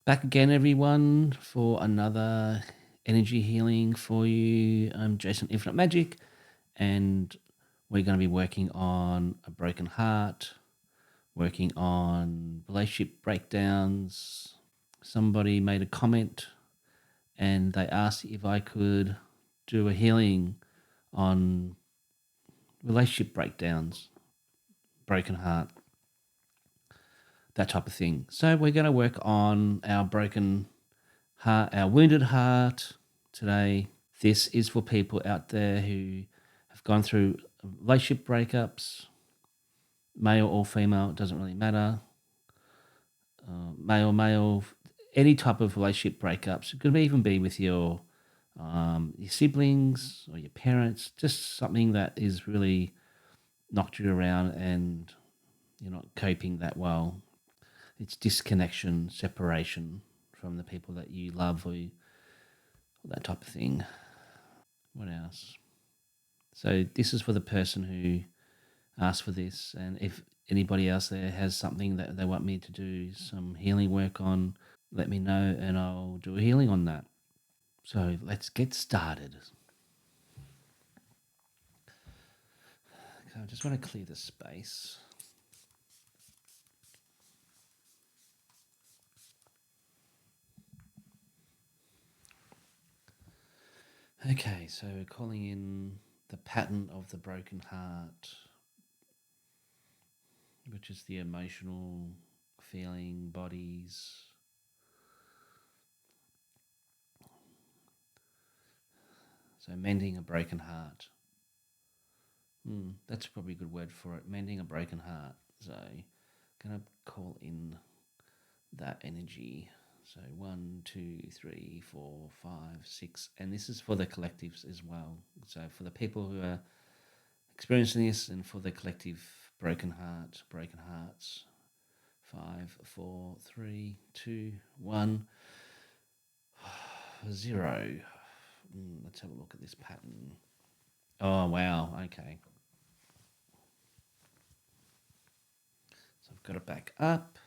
Back again, everyone, for another energy healing for you. I'm Jayson Infinite Magic, and we're going to be working on a broken heart, working on relationship breakdowns. Somebody made a comment and they asked if I could do a healing on relationship breakdowns, broken heart, that type of thing. So we're going to work on our broken heart, our wounded heart today. This is for people out there who have gone through relationship breakups, male or female, it doesn't really matter. Male, any type of relationship breakups. It could even be with your siblings or your parents, just something that is really knocked you around and you're not coping that well. It's disconnection, separation from the people that you love or that type of thing. What else? So this is for the person who asked for this, and if anybody else there has something that they want me to do some healing work on, let me know and I'll do a healing on that. So let's get started. Okay, I just want to clear the space. Okay, so we're calling in the pattern of the broken heart, which is the emotional feeling bodies. So mending a broken heart. That's probably a good word for it. Mending a broken heart. So gonna call in that energy. So 1, 2, 3, 4, 5, 6, and this is for the collectives as well. So for the people who are experiencing this, and for the collective broken hearts. 5, 4, 3, 2, 1, 0. Let's have a look at this pattern. Oh wow, okay. So I've got it back up.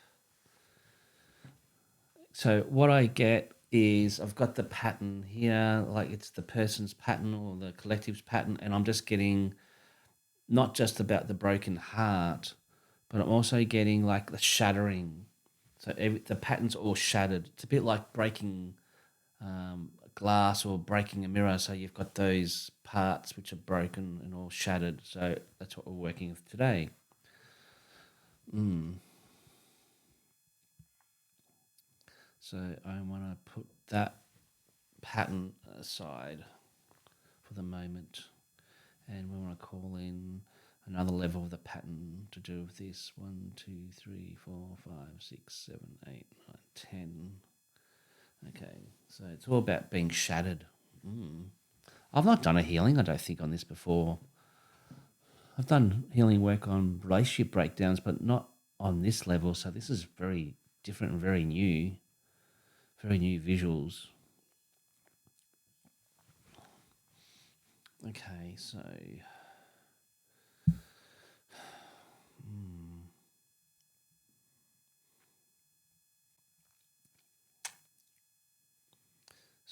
So what I get is I've got the pattern here, like it's the person's pattern or the collective's pattern, and I'm just getting not just about the broken heart, but I'm also getting like the shattering. So the pattern's all shattered. It's a bit like breaking glass or breaking a mirror. So you've got those parts which are broken and all shattered. So that's what we're working with today. So I want to put that pattern aside for the moment, and we want to call in another level of the pattern to do with this. 1, 2, 3, 4, 5, 6, 7, 8, 9, 10. Okay, so it's all about being shattered. I've not done a healing, I don't think, on this before. I've done healing work on relationship breakdowns, but not on this level. So this is very different and very new visuals. Okay, so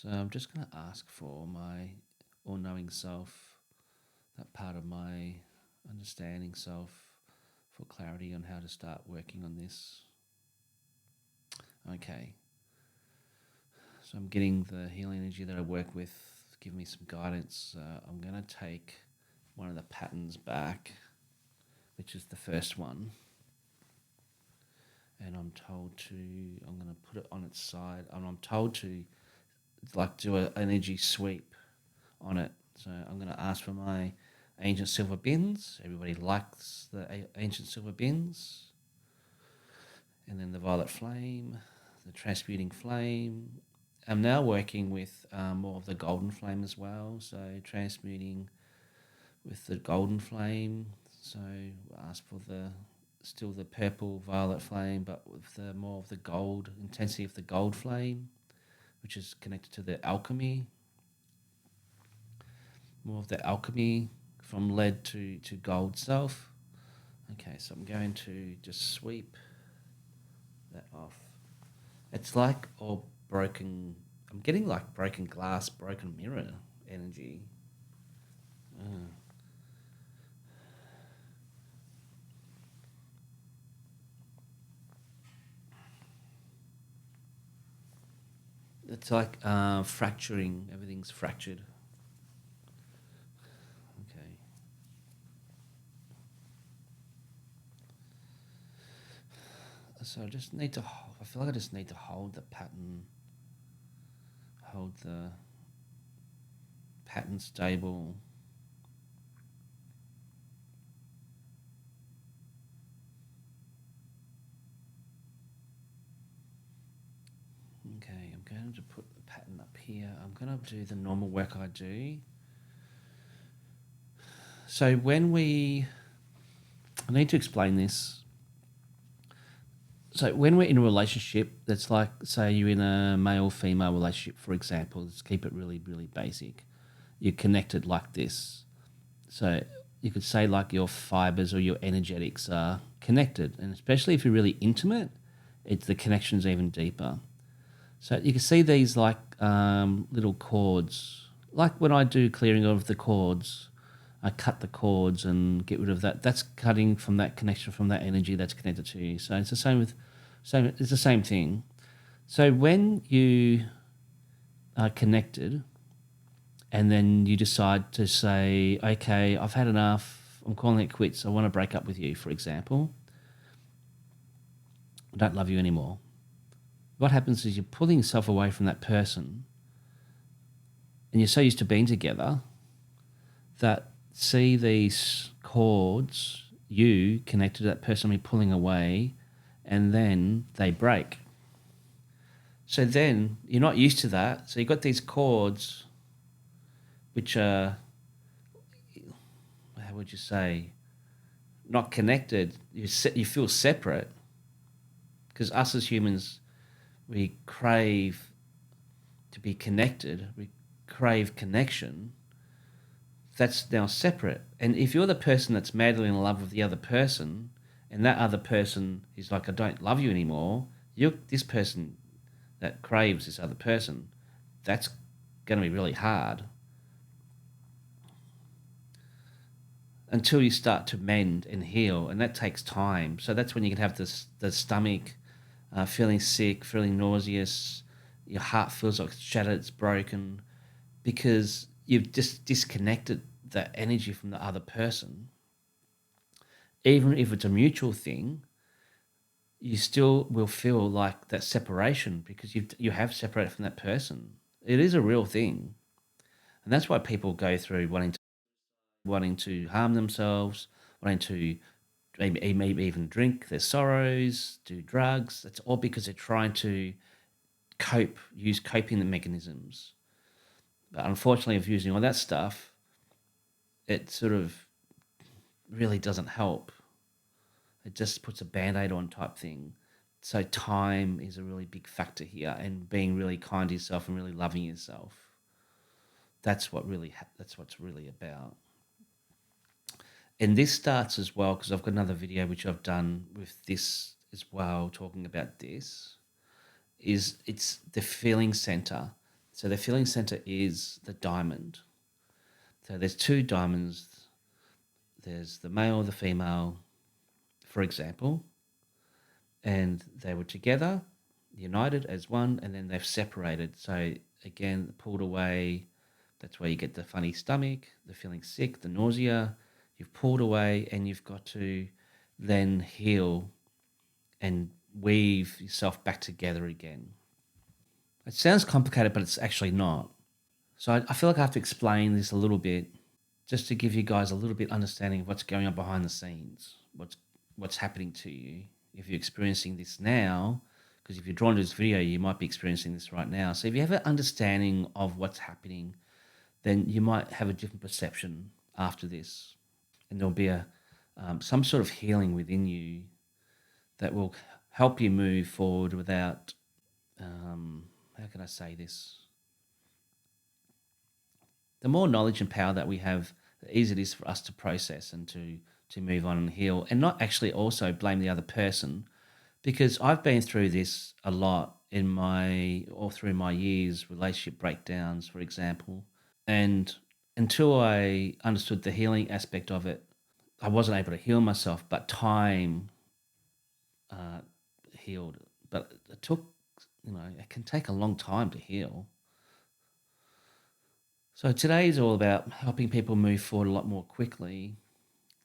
I'm just going to ask for my all-knowing self, that part of my understanding self, for clarity on how to start working on this. Okay. So I'm getting the healing energy that I work with, give me some guidance. I'm going to take one of the patterns back, which is the first one. And I'm going to put it on its side. And I'm told to like do an energy sweep on it. So I'm going to ask for my ancient silver bins. Everybody likes the ancient silver bins. And then the violet flame, the transmuting flame. I'm now working with more of the golden flame as well. So transmuting with the golden flame. So ask for still the purple violet flame, but with the more of the gold intensity of the gold flame, which is connected to the alchemy. More of the alchemy from lead to gold self. Okay, so I'm going to just sweep that off. It's like all broken. I'm getting like broken glass, broken mirror energy. It's like fracturing. Everything's fractured. Okay. So I just need to. I feel like I just need to hold the pattern. Hold the pattern stable. Okay, I'm going to put the pattern up here. I'm going to do the normal work I do. So I need to explain this. So when we're in a relationship, that's like, say you're in a male-female relationship, for example, let's keep it really, really basic. You're connected like this. So you could say like your fibers or your energetics are connected. And especially if you're really intimate, the connection's even deeper. So you can see these like little cords. Like when I do clearing of the cords, I cut the cords and get rid of that. That's cutting from that connection, from that energy that's connected to you. So it's the same with, it's the same thing. So when you are connected, and then you decide to say, okay, I've had enough. I'm calling it quits. I want to break up with you, for example. I don't love you anymore. What happens is you're pulling yourself away from that person, and you're so used to being together that see these cords, you connected to that person, be pulling away, and then they break. So then you're not used to that. So you've got these cords, which are, how would you say, not connected. You feel separate because us as humans, we crave to be connected. We crave connection. That's now separate. And if you're the person that's madly in love with the other person, and that other person is like, I don't love you anymore, you're this person that craves this other person. That's going to be really hard until you start to mend and heal, and that takes time. So that's when you can have the stomach feeling sick, feeling nauseous, your heart feels like it's shattered, it's broken, because you've just disconnected that energy from the other person. Even if it's a mutual thing, you still will feel like that separation because you have separated from that person. It is a real thing, and that's why people go through wanting to harm themselves, wanting to maybe even drink their sorrows, do drugs. That's all because they're trying to cope, use coping mechanisms. But unfortunately, of using all that stuff, it sort of really doesn't help. It just puts a band-aid on type thing. So time is a really big factor here, and being really kind to yourself and really loving yourself. That's what's really about. And this starts as well because I've got another video which I've done with this as well, talking about this. It's the feeling center. So the feeling center is the diamond. So there's two diamonds. There's the male, the female, for example, and they were together, united as one, and then they've separated. So again, pulled away. That's where you get the funny stomach, the feeling sick, the nausea. You've pulled away, and you've got to then heal and weave yourself back together again. It sounds complicated, but it's actually not. So I feel like I have to explain this a little bit just to give you guys a little bit understanding of what's going on behind the scenes, what's happening to you. If you're experiencing this now, because if you're drawn to this video, you might be experiencing this right now. So if you have an understanding of what's happening, then you might have a different perception after this, and there'll be some sort of healing within you that will help you move forward without how can I say this? The more knowledge and power that we have, the easier it is for us to process and to move on and heal, and not actually also blame the other person, because I've been through this a lot all through my years, relationship breakdowns, for example. And until I understood the healing aspect of it, I wasn't able to heal myself, but time uh, healed. But it took, it can take a long time to heal. So today is all about helping people move forward a lot more quickly,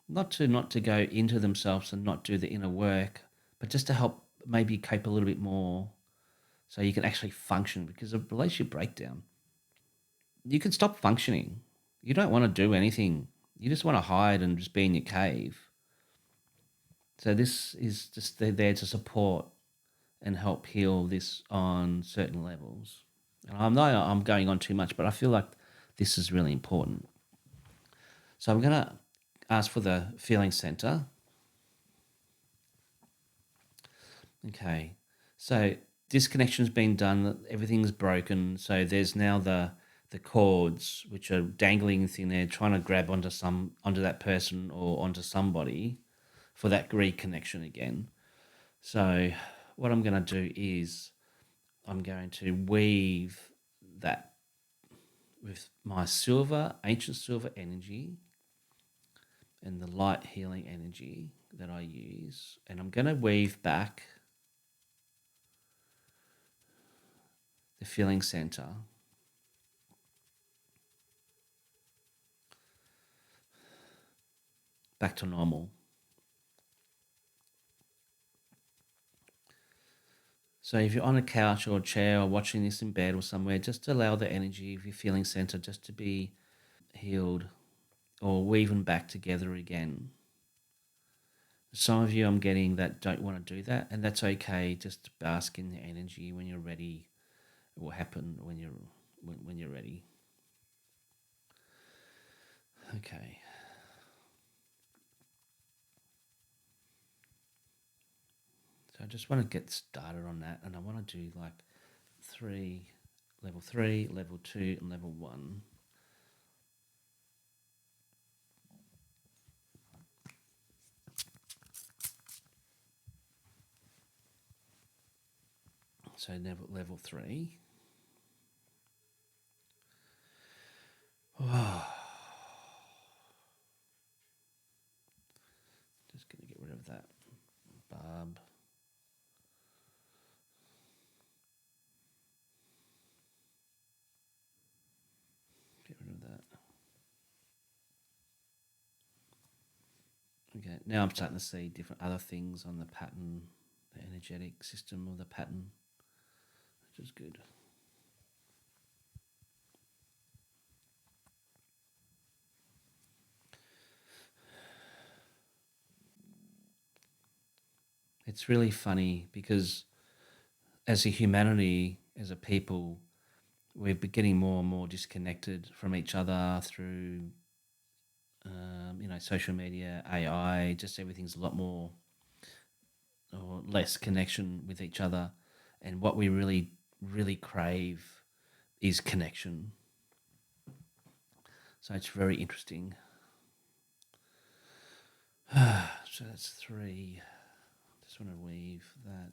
not to go into themselves and not do the inner work, but just to help maybe cope a little bit more so you can actually function. Because a relationship breakdown, you can stop functioning. You don't want to do anything. You just want to hide and just be in your cave. So this is just there to support and help heal this on certain levels. And I'm going on too much, but I feel like this is really important. So I'm going to ask for the feeling center. Okay. So disconnection's been done, everything's broken. So there's now the cords which are dangling in thin air, trying to grab onto that person or onto somebody for that reconnection again. So what I'm going to do is I'm going to weave that with my ancient silver energy and the light healing energy that I use. And I'm going to weave back the feeling center back to normal. So if you're on a couch or a chair or watching this in bed or somewhere, just allow the energy of your feeling center just to be healed or weaving back together again. Some of you I'm getting that don't want to do that, and that's okay. Just bask in the energy. When you're ready, it will happen when you're ready. Okay. So I just want to get started on that, and I want to do like level 3, level 2, and level 1. So level 3. Just going to get rid of that barb. Get rid of that. Okay, now I'm starting to see different other things on the pattern, the energetic system of the pattern, which is good. It's really funny because as a humanity, as a people, we're getting more and more disconnected from each other through, social media, AI. Just everything's a lot more or less connection with each other, and what we really, really crave is connection. So it's very interesting. So that's 3. Just want to weave that.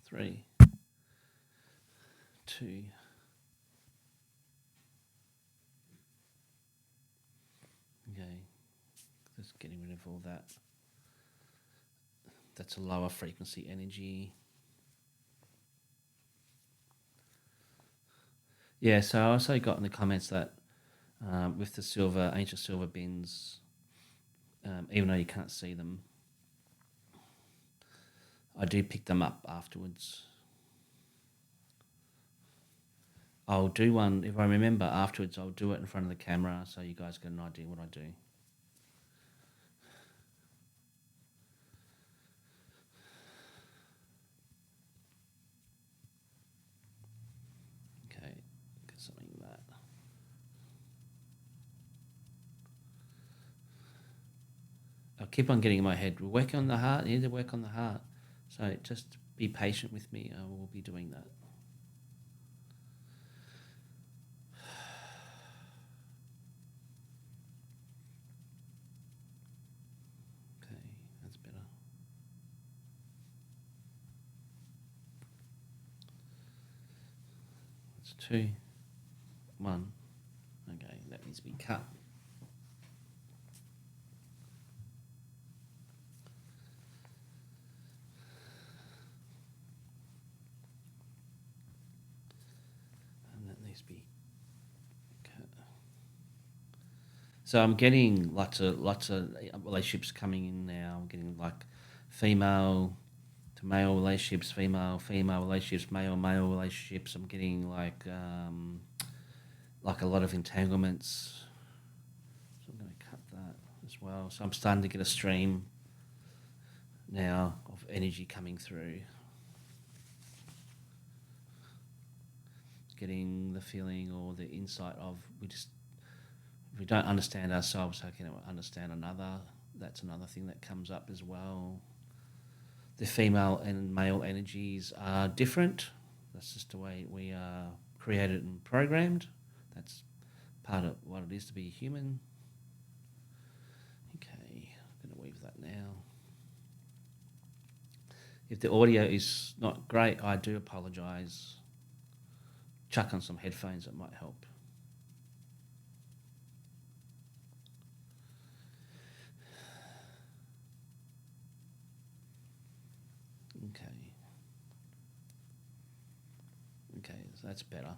Three, 2. Okay, just getting rid of all that. That's a lower frequency energy. Yeah, so I also got in the comments that with the ancient silver bins, even though you can't see them, I do pick them up afterwards. I'll do one, if I remember afterwards, I'll do it in front of the camera so you guys get an idea what I do. Okay, get something like that. keep on getting in my head. We're working on the heart. You need to work on the heart. So just be patient with me. I will be doing that. Okay, that's better. That's 2, 1. Okay, that needs to be cut. And that needs to be cut. So I'm getting lots of relationships coming in now. I'm getting like female to male relationships, female relationships, male relationships. I'm getting like a lot of entanglements. So I'm going to cut that as well. So I'm starting to get a stream now of energy coming through. Getting the feeling or the insight of if we don't understand ourselves, how can we understand another? That's another thing that comes up as well. The female and male energies are different. That's just the way we are created and programmed. That's part of what it is to be human. Okay, I'm going to weave that now. If the audio is not great, I do apologise. Chuck on some headphones, it might help. Okay, so that's better.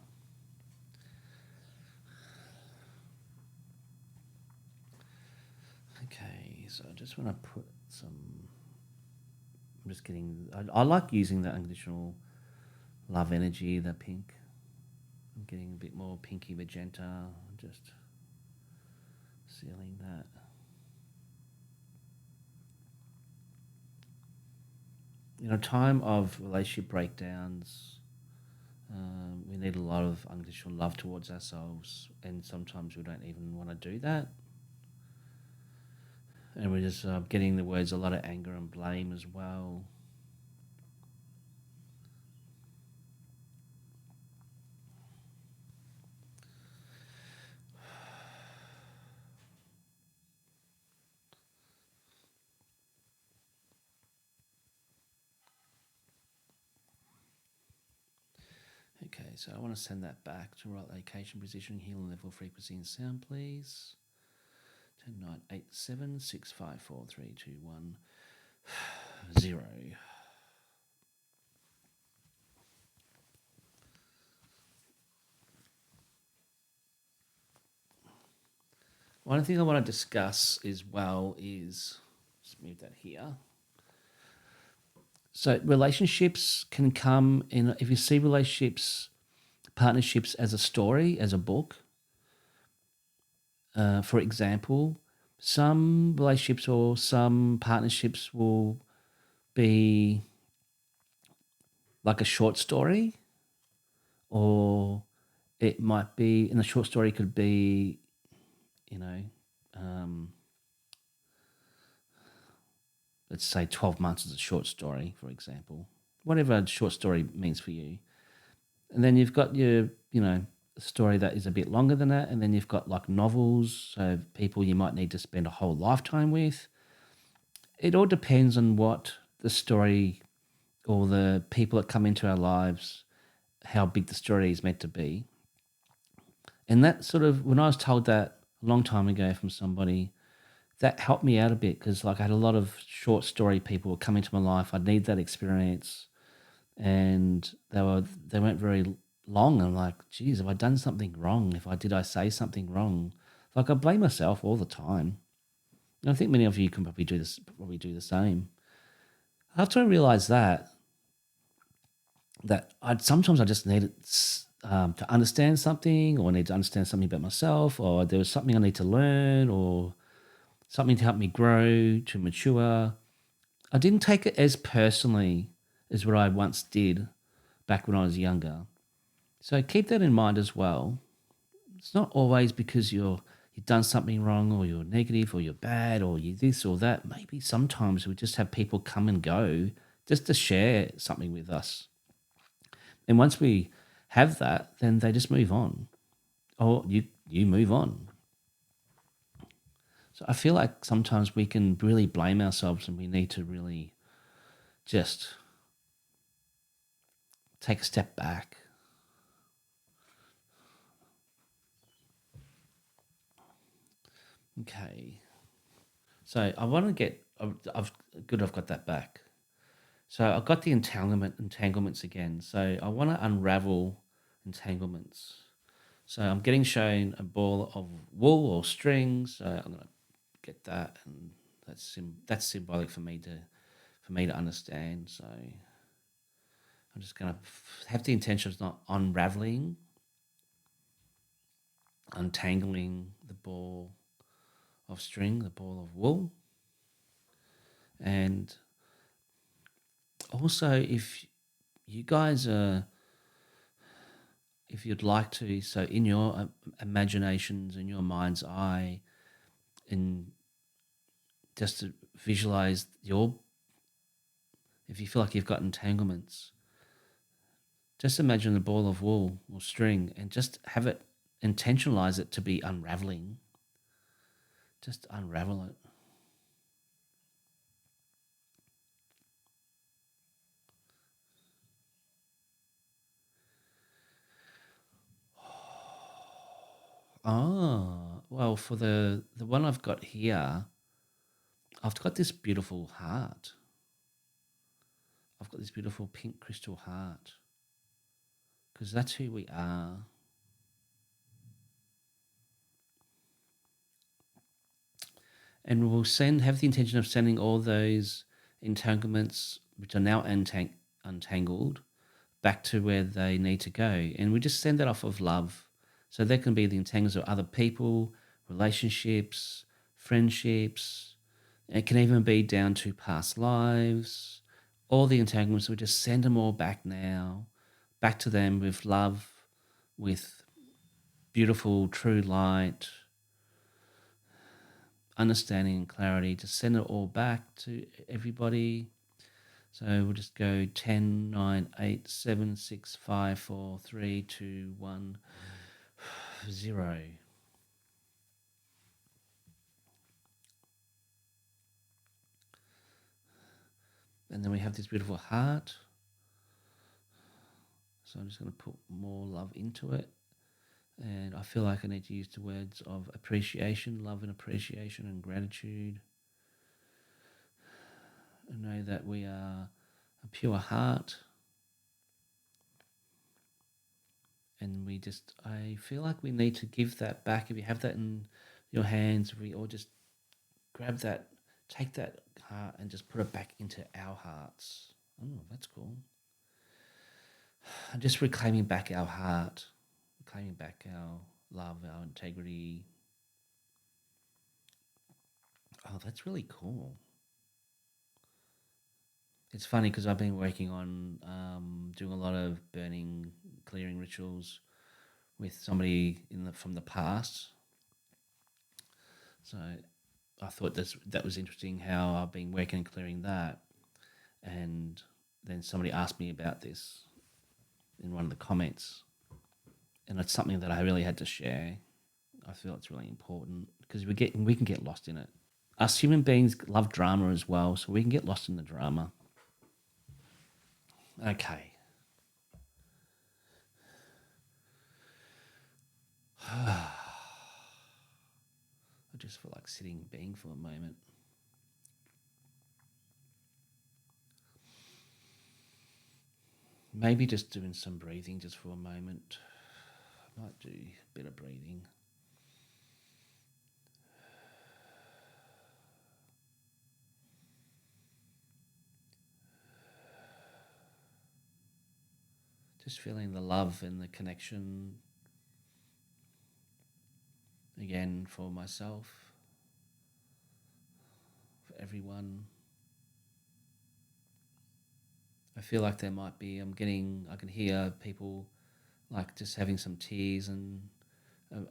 Okay, so I just want to put some. I'm just getting. I like using the unconditional love energy, the pink. I'm getting a bit more pinky magenta. Just sealing that. In a time of relationship breakdowns, we need a lot of unconditional love towards ourselves, and sometimes we don't even want to do that. And we're just getting the words a lot of anger and blame as well. Okay, so I want to send that back to right location, position, healing level, frequency, and sound, please. 10, 9, 8, 7, 6, 5, 4, 3, 2, 1, 0. One thing I want to discuss as well is, let's move that here. So relationships can come in, if you see relationships, partnerships as a story, as a book. For example, some relationships or some partnerships will be like a short story, or it might be, in a short story, could be, you know, let's say 12 months is a short story, for example, whatever a short story means for you. And then you've got your, story that is a bit longer than that. And then you've got like novels, so people you might need to spend a whole lifetime with. It all depends on what the story or the people that come into our lives, how big the story is meant to be. And that sort of, when I was told that a long time ago from somebody, that helped me out a bit, because like I had a lot of short story people would come into my life. I'd need that experience, and they weren't very long. I'm like, geez, have I done something wrong? Did I say something wrong? Like, I blame myself all the time. And I think many of you can probably do the same. After I realized that sometimes I just needed to understand something, or I need to understand something about myself, or there was something I need to learn, or something to help me grow, to mature. I didn't take it as personally as what I once did back when I was younger. So keep that in mind as well. It's not always because you're you've done something wrong, or you're negative, or you're bad, or you this or that. Maybe sometimes we just have people come and go just to share something with us. And once we have that, then they just move on, or you move on. So I feel like sometimes we can really blame ourselves, and we need to really just take a step back. Okay. So I want to get. I've good. I've got that back. So I've got the entanglements again. So I want to unravel entanglements. So I'm getting shown a ball of wool or string. So I'm gonna get that, and that's symbolic for me to understand. So I'm just gonna have the intention of not unraveling, untangling the ball of string, the ball of wool, and also if you guys are, if you'd like to, so in your imaginations, in your mind's eye, and just to visualize your, if you feel like you've got entanglements, just imagine a ball of wool or string and just have it, intentionalize it to be unraveling. Just unravel it. Well, for the one I've got here, I've got this beautiful heart. I've got this beautiful pink crystal heart because that's who we are. And we'll have the intention of sending all those entanglements, which are now untangled, back to where they need to go. And we just send that off of love. So there can be the entanglements of other people, relationships, friendships. It can even be down to past lives. All the entanglements, we just send them all back now, back to them with love, with beautiful, true light, understanding and clarity. Just send it all back to everybody. So we'll just go 10, 9, 8, 7, 6, 5, 4, 3, 2, 1, 0. And then we have this beautiful heart. So I'm just going to put more love into it. And I feel like I need to use the words of appreciation, love and appreciation and gratitude. And know that we are a pure heart. And I feel like we need to give that back. If you have that in your hands, we all just grab that, take that heart and just put it back into our hearts. Oh, that's cool. And just reclaiming back our heart, reclaiming back our love, our integrity. Oh, that's really cool. It's funny because I've been working on doing a lot of burning, clearing rituals with somebody from the past. So I thought that was interesting how I've been working and clearing that, and then somebody asked me about this in one of the comments, and it's something that I really had to share. I feel it's really important because we can get lost in it. Us human beings love drama as well, so we can get lost in the drama. Okay. I just feel like sitting and being for a moment. Maybe just doing some breathing just for a moment. I might do a bit of breathing. Just feeling the love and the connection again for myself, for everyone. I feel like there might be, I can hear people like just having some tears and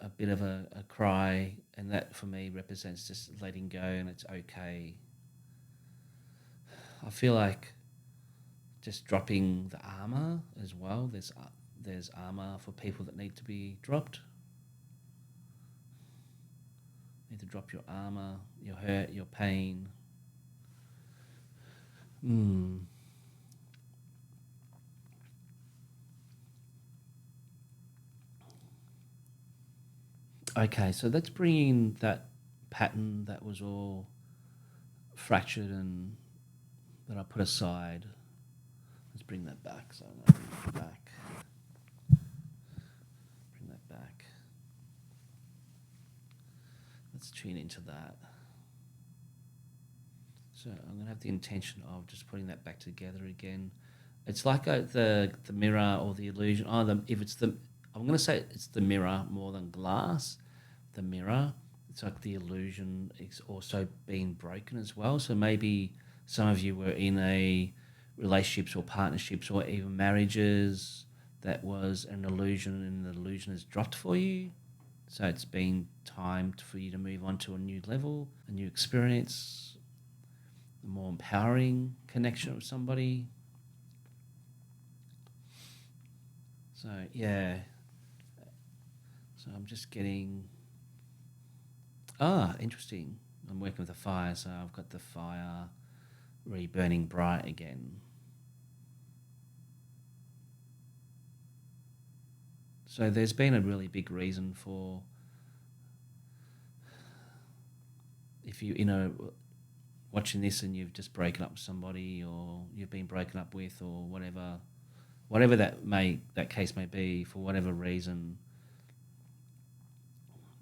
a bit of a cry, and that for me represents just letting go and it's okay. I feel like just dropping the armor as well. There's armor for people that need to be dropped. You need to drop your armor, your hurt, your pain. Mm. Okay, so let's bring in that pattern that was all fractured and that I put aside. Let's bring that back. So I'm going to bring that back. Bring that back. Let's tune into that. So I'm going to have the intention of just putting that back together again. It's like the mirror or the illusion. If it's the, I'm going to say it's the mirror more than glass. The mirror, it's like the illusion is also being broken as well. So maybe some of you were in a relationships or partnerships or even marriages that was an illusion, and the illusion has dropped for you. So it's been time for you to move on to a new level, a new experience, a more empowering connection with somebody. So yeah, so I'm just getting interesting. I'm working with the fire, so I've got the fire burning bright again. So there's been a really big reason for, if watching this and you've just broken up with somebody or you've been broken up with or whatever that case may be, for whatever reason.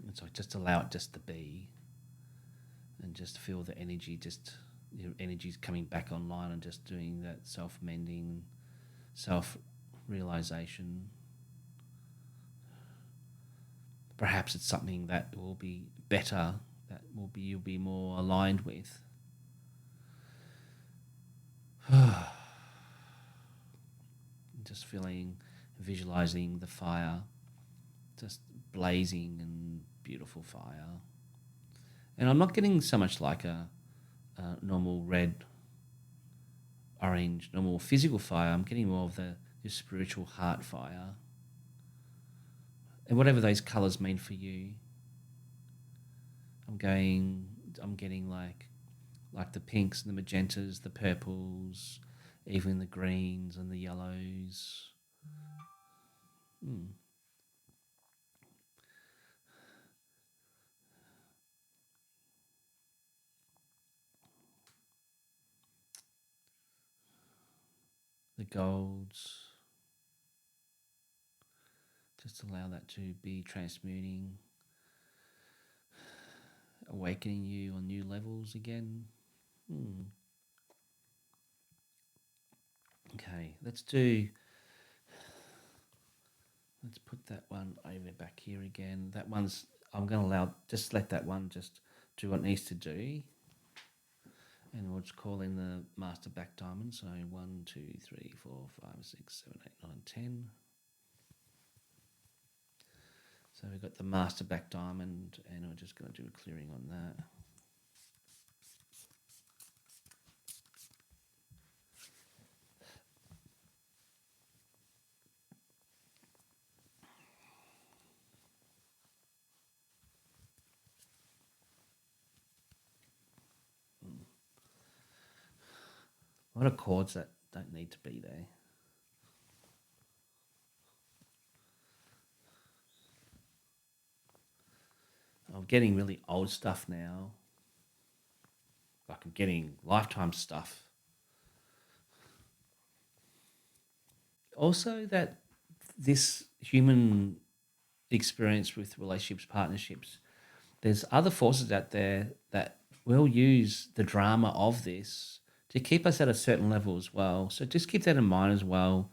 And so just allow it just to be, and just feel the energy, just your energy's coming back online and just doing that self-mending, self-realization. Perhaps it's something that will be better, that you'll be more aligned with. Just visualizing the fire, just blazing and beautiful fire. And I'm not getting so much like a normal red, orange, normal physical fire. I'm getting more of the spiritual heart fire. And whatever those colors mean for you, I'm getting like the pinks and the magentas, the purples, even the greens and the yellows. Mm. The golds. Just allow that to be transmuting, awakening you on new levels again. Okay, let's put that one over back here again. That one's, I'm going to just let that one just do what it needs to do. And we'll just call in the master back diamond. So 1, 2, 3, 4, 5, 6, 7, 8, 9, 10. So we've got the master back diamond, and we're just going to do a clearing on that. A lot of chords that don't need to be there. I'm getting really old stuff now. Like I'm getting lifetime stuff. Also, that this human experience with relationships, partnerships, there's other forces out there that will use the drama of this to keep us at a certain level as well. So just keep that in mind as well,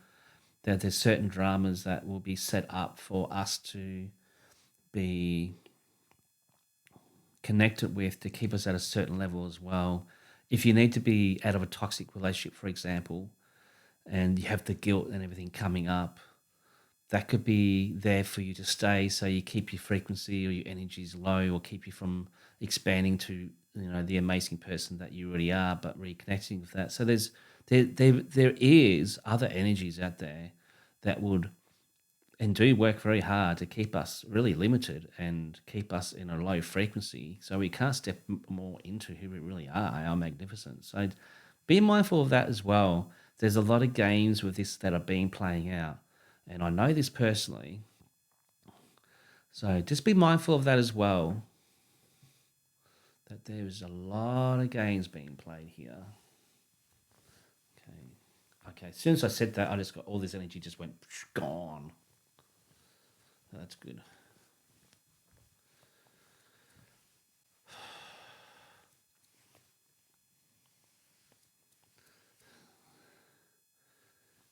that there's certain dramas that will be set up for us to be connected with to keep us at a certain level as well. If you need to be out of a toxic relationship, for example, and you have the guilt and everything coming up, that could be there for you to stay, so you keep your frequency or your energies low, or keep you from expanding to the amazing person that you already are, but reconnecting with that. So there is other energies out there that would and do work very hard to keep us really limited and keep us in a low frequency, so we can't step more into who we really are, our magnificence. So be mindful of that as well. There's a lot of games with this that are being playing out, and I know this personally. So just be mindful of that as well. That there's a lot of games being played here. Okay. Okay. As soon as I said that, I just got all this energy just went gone. That's good.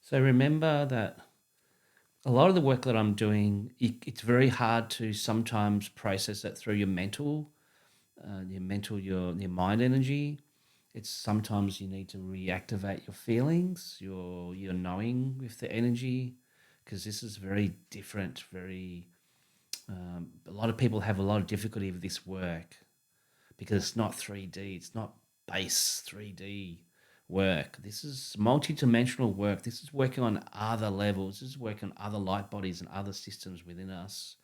So remember that a lot of the work that I'm doing, it's very hard to sometimes process that through your mind energy. It's sometimes you need to reactivate your feelings, your knowing with the energy, because this is very different. A lot of people have a lot of difficulty with this work because it's not 3D. It's not base 3D work. This is multi-dimensional work. This is working on other levels. This is working on other light bodies and other systems within us.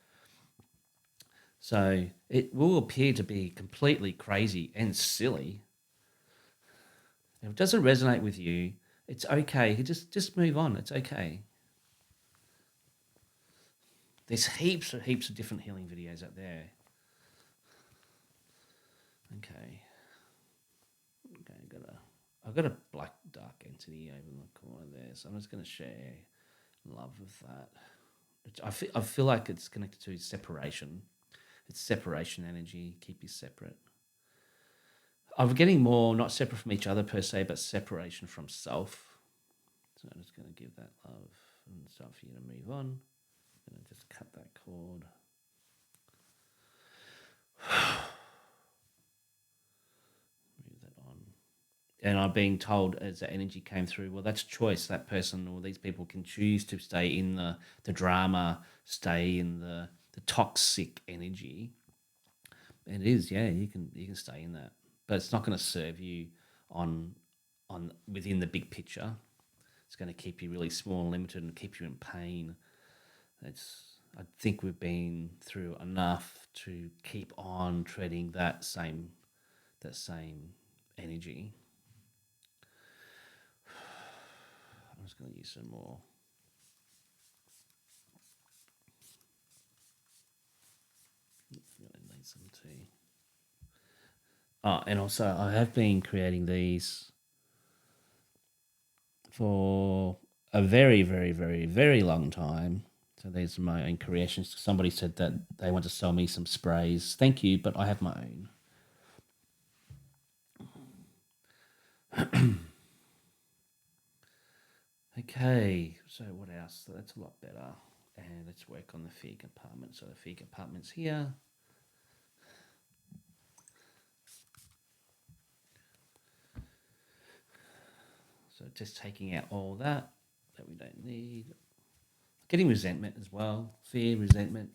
So it will appear to be completely crazy and silly. If it doesn't resonate with you, it's okay. You just move on. It's okay. There's heaps of different healing videos out there. Okay. Okay, I've got a black dark entity over in the corner there, so I'm just going to share love with that. I feel like it's connected to separation. It's separation energy. Keep you separate. I'm getting more not separate from each other per se, but separation from self. So I'm just going to give that love and stuff for you to move on. I'm going to just cut that cord. Move that on. And I'm being told as the energy came through, well, that's choice. That person or these people can choose to stay in the drama, stay in the toxic energy. And it is, yeah, you can stay in that, but it's not going to serve you on within the big picture. It's going to keep you really small and limited and keep you in pain. I think we've been through enough to keep on treading that same energy. I'm just going to use some more. I'm going to need some tea. Oh, and also I have been creating these for a very, very, very, very long time. So these are my own creations. Somebody said that they want to sell me some sprays. Thank you, but I have my own. Okay, so what else? So that's a lot better. And let's work on the fear compartment. So the fear compartment's here. So just taking out all that we don't need. Getting resentment as well. Fear, resentment,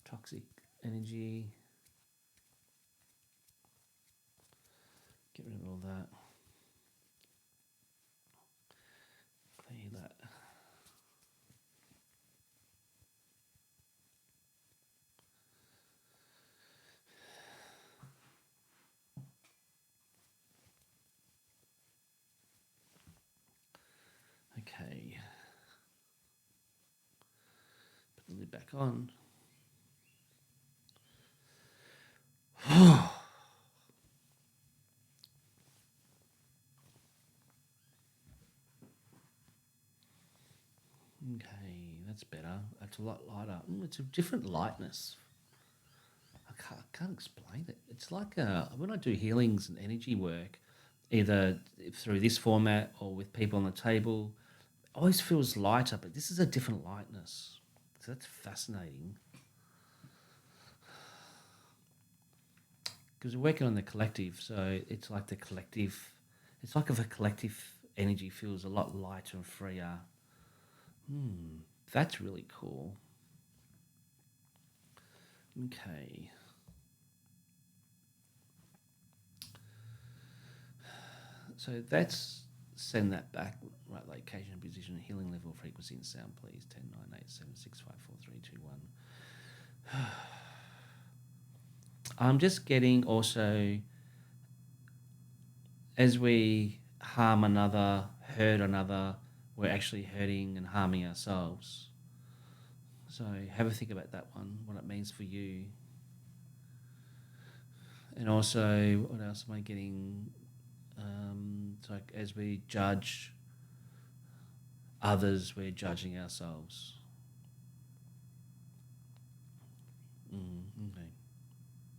toxic energy. Get rid of all that. Clear that. Okay. Put the lid back on. Okay, that's better. That's a lot lighter. It's a different lightness. I can't explain it. It's like when I do healings and energy work, either through this format or with people on the table, it always feels lighter, but this is a different lightness. So that's fascinating. Because we're working on the collective, so it's like if a collective energy feels a lot lighter and freer. That's really cool. Okay. So that's send that back. Right location, position, healing level, frequency, and sound, please. 10, 9, 8, 7, 6, 5, 4, 3, 2, 1. I'm just getting also, as we harm another, hurt another, we're actually hurting and harming ourselves. So have a think about that one, what it means for you. And also, what else am I getting? It's like as we judge others, we're judging ourselves. Okay,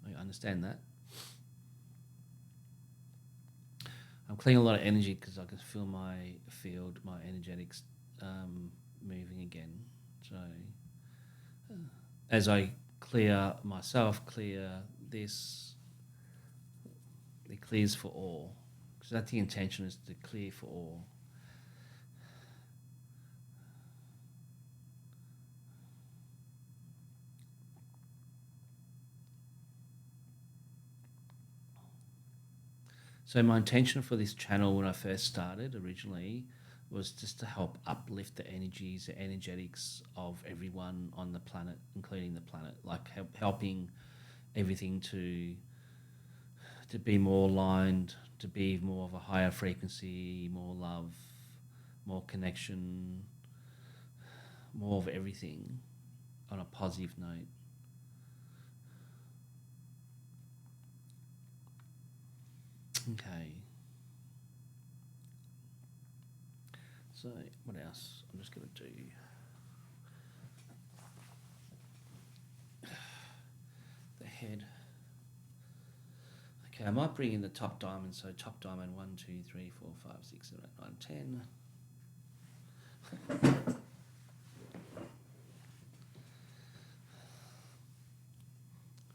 I understand that. I'm clearing a lot of energy because I can feel my field, my energetics moving again. So as I clear myself, clear this, it clears for all. Because that's the intention, is to clear for all. So my intention for this channel when I first started originally was just to help uplift the energies, the energetics of everyone on the planet, including the planet, like helping everything to be more aligned, to be more of a higher frequency, more love, more connection, more of everything on a positive note. Okay. So what else? I'm just going to do the head. Okay, I might bring in the top diamond. So top diamond 1, 2, 3, 4, 5, 6, 7, 8, 9, 10.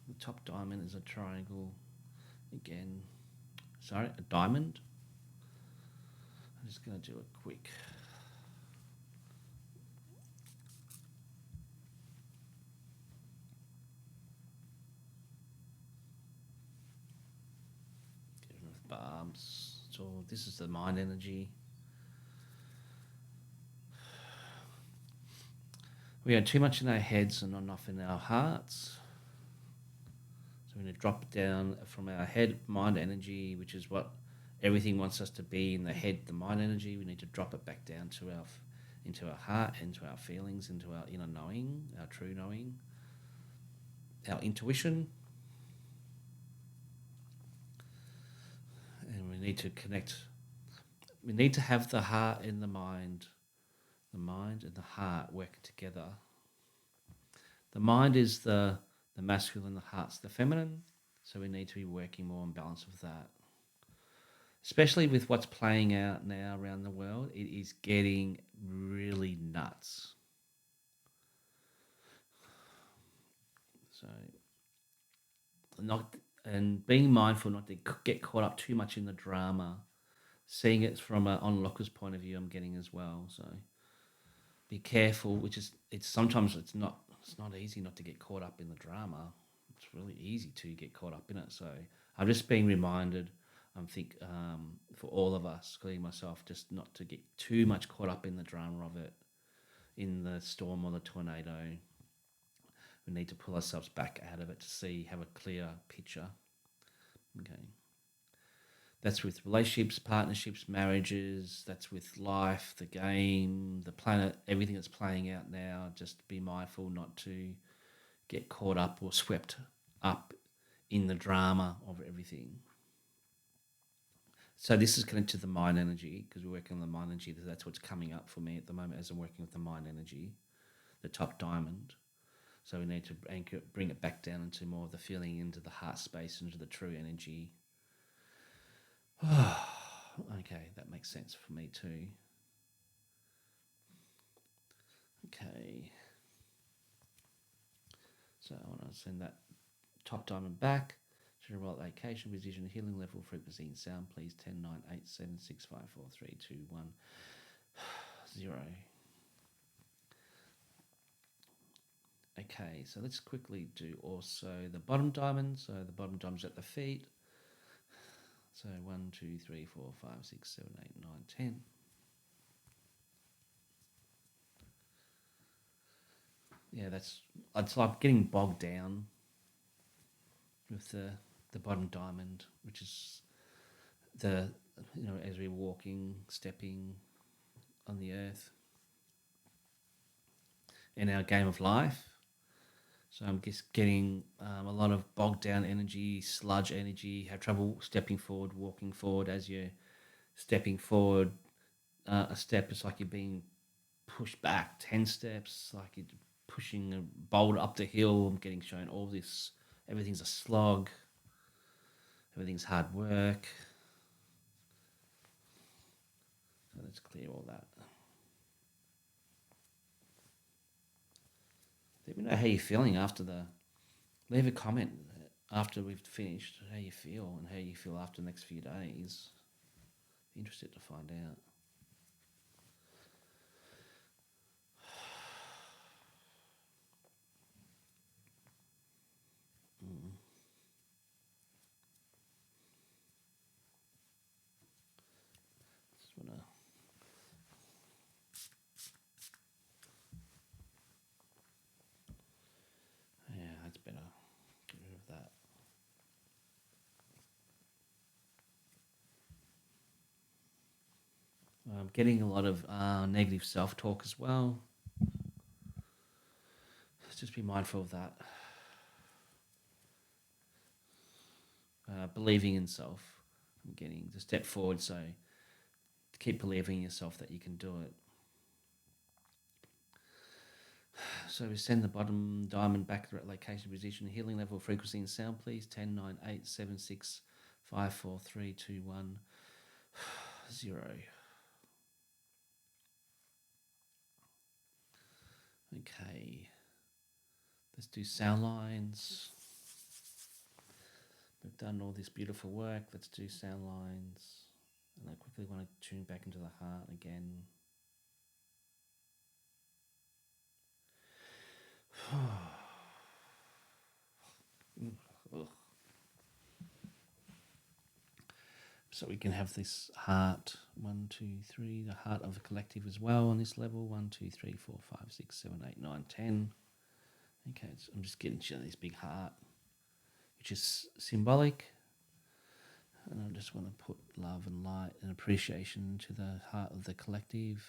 The top diamond is a triangle again. Sorry, a diamond. I'm just going to do a quick. With barbs. So this is the mind energy. We are too much in our heads and not enough in our hearts. So we're going to drop down from our head, mind energy, which is what everything wants us to be in the head, the mind energy. We need to drop it back down to into our heart, into our feelings, into our inner knowing, our true knowing, our intuition. And we need to connect. We need to have the heart and the mind and the heart working together. The mind is the masculine, the heart's the feminine. So we need to be working more in balance with that. Especially with what's playing out now around the world, it is getting really nuts. So, and being mindful not to get caught up too much in the drama, seeing it from an onlooker's point of view, I'm getting as well. So, be careful. Sometimes it's not easy not to get caught up in the drama. It's really easy to get caught up in it. So, I'm just being reminded. I think for all of us, including myself, just not to get too much caught up in the drama of it, in the storm or the tornado. We need to pull ourselves back out of it to have a clear picture. Okay. That's with relationships, partnerships, marriages. That's with life, the game, the planet, everything that's playing out now. Just be mindful not to get caught up or swept up in the drama of everything. So this is connected to the mind energy because we're working on the mind energy. That's what's coming up for me at the moment as I'm working with the mind energy, the top diamond. So we need to bring it back down into more of the feeling, into the heart space, into the true energy. Okay, that makes sense for me too. Okay. So I want to send that top diamond back. To roll location, position, healing level, frequency, and sound, please. 10, 9, 8, 7, 6, 5, 4, 3, 2, 1, 0. Okay, so let's quickly do also the bottom diamond. So the bottom diamond's at the feet. So 1, 2, 3, 4, 5, 6, 7, 8, 9, 10. Yeah, it's like getting bogged down with the bottom diamond, which is the as we're walking, stepping on the earth in our game of life. So I'm just getting a lot of bogged down energy, sludge energy, have trouble stepping forward, walking forward. As you're stepping forward, a step is like you're being pushed back 10 steps, like you're pushing a boulder up the hill. I'm getting shown all this, everything's a slog, everything's hard work. So let's clear all that. Let me know how you're feeling after leave a comment after we've finished, how you feel and how you feel after the next few days. Be interested to find out. Just wanna, yeah, that's better. Get rid of that. I'm getting a lot of negative self-talk as well. Just be mindful of that. Believing in self. I'm getting to step forward, so to keep believing in yourself that you can do it. So we send the bottom diamond back to the location, position, healing level, frequency, and sound, please. 10, 9, 8, 7, 6, 5, 4, 3, 2, 1, 0. Okay. Let's do sound lines. We've done all this beautiful work. Let's do sound lines. And I quickly want to tune back into the heart again. So we can have this heart, 1, 2, 3, the heart of the collective as well on this level. 1, 2, 3, 4, 5, 6, 7, 8, 9, 10. Okay, so I'm just getting to this big heart, which is symbolic. And I just want to put love and light and appreciation to the heart of the collective.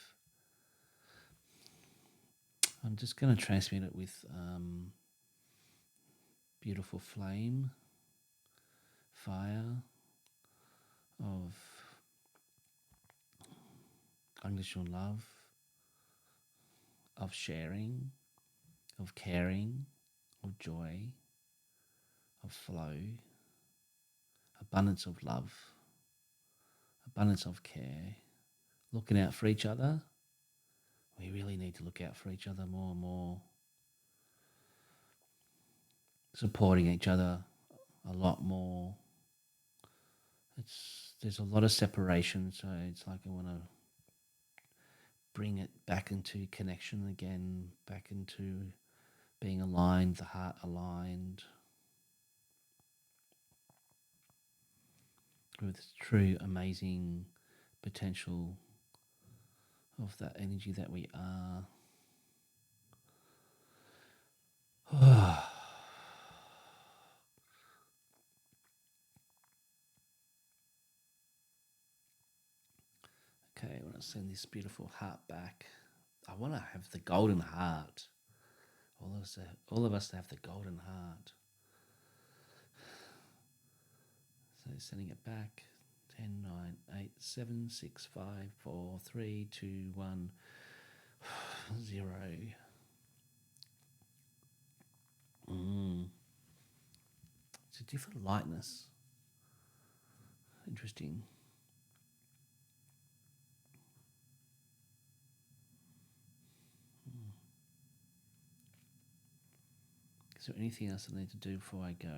I'm just going to transmit it with beautiful flame, fire of unconditional love, of sharing, of caring, of joy, of flow, abundance of love, abundance of care, looking out for each other. We really need to look out for each other more and more, supporting each other a lot more. There's a lot of separation, so it's like I want to bring it back into connection again, back into being aligned, the heart aligned with true amazing potential of that energy that we are. Okay, I want to send this beautiful heart back. I want to have the golden heart. All of us have the golden heart. So sending it back. 10, 9, 8, 7, 6, 5, 4, 3, 2, 1, 0. It's a different lightness. Interesting. Is there anything else I need to do before I go?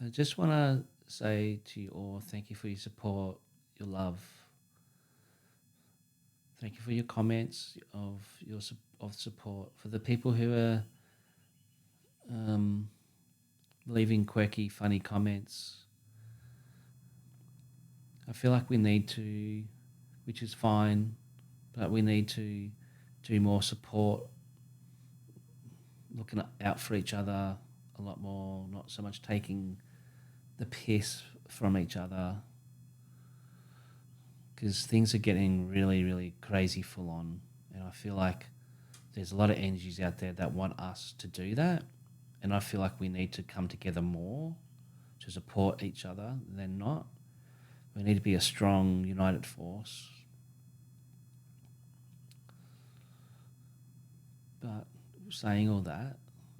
I just want to say to you all, thank you for your support, your love. Thank you for your comments of support. For the people who are um, leaving quirky, funny comments, I feel like we need to, which is fine, but we need to do more support, looking out for each other a lot more, not so much taking the piss from each other, because things are getting really, really crazy full on. And I feel like there's a lot of energies out there that want us to do that. And I feel like we need to come together more to support each other than not. We need to be a strong, united force. But saying all that,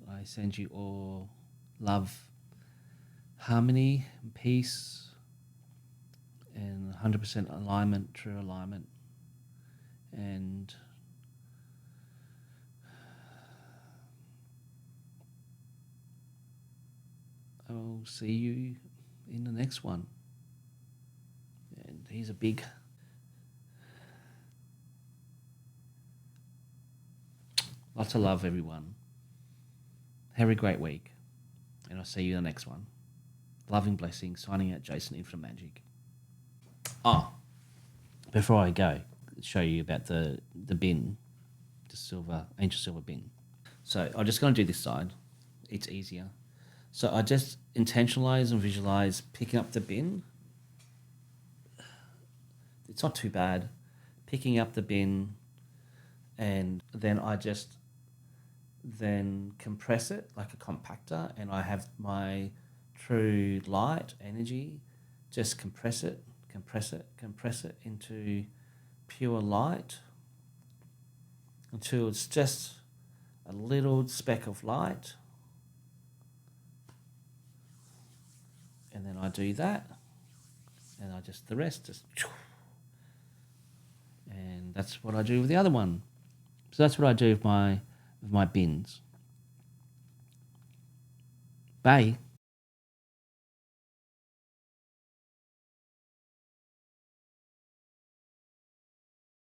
I send you all love, harmony, peace, and 100% alignment, true alignment. And I'll see you in the next one. And here's a big lots of love, everyone. Have a great week. And I'll see you in the next one. Loving blessings, signing out Jayson Infinite Magic. Oh, before I go, show you about the bin, the silver, ancient silver bin. So I'm just going to do this side. It's easier. So I just intentionalize and visualize picking up the bin. It's not too bad. Picking up the bin, and then I just then compress it like a compactor, and I have my true light energy just compress it, compress it, compress it into pure light until it's just a little speck of light. And then I do that, and I just the rest just, and that's what I do with the other one. So that's what I do with my bins. Bye.